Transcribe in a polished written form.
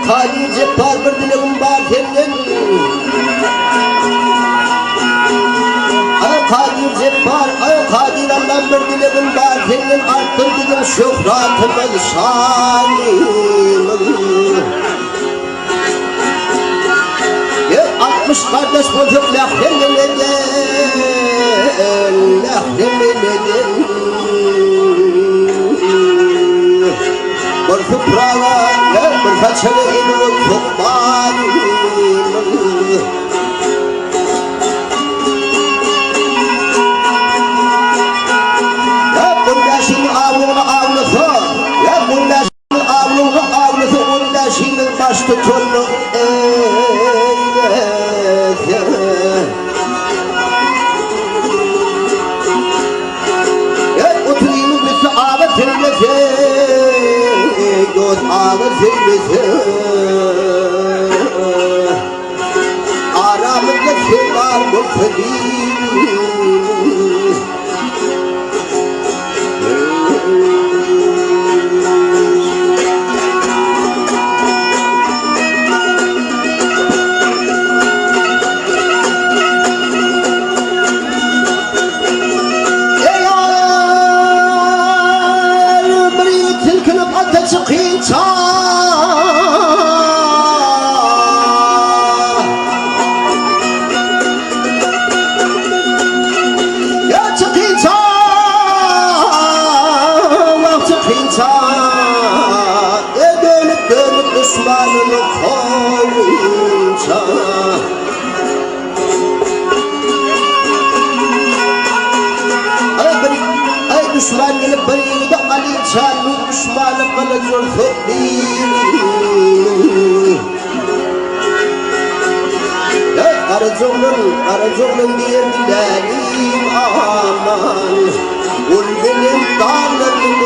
Kadir Ceppar bir dileğim var senden. Ay Kadir Ceppar, ay Kadir Allah'ım bir dileğim var senden. Arttır bizim şöhratımız şanımız. 60 kardeş bulduk lahremin eden, lahremin eden. Bir fıprağa, bir façalı elini tutman. Ya bunda şimdi avlunu avlusu, ya bunda şimdi avlunu avlusu, bunda şimdi baş tutunlu göz ağır zirvesi aramızda kim var bu senin çıkınca ya çıkınca Allah çıkınca dönüp dönüp düşmanını koyunca ay düşman gelip beni de alınca düşmanı kalıyor fıkhir ya aracığımın diyebilirim aman ul benim dağlarım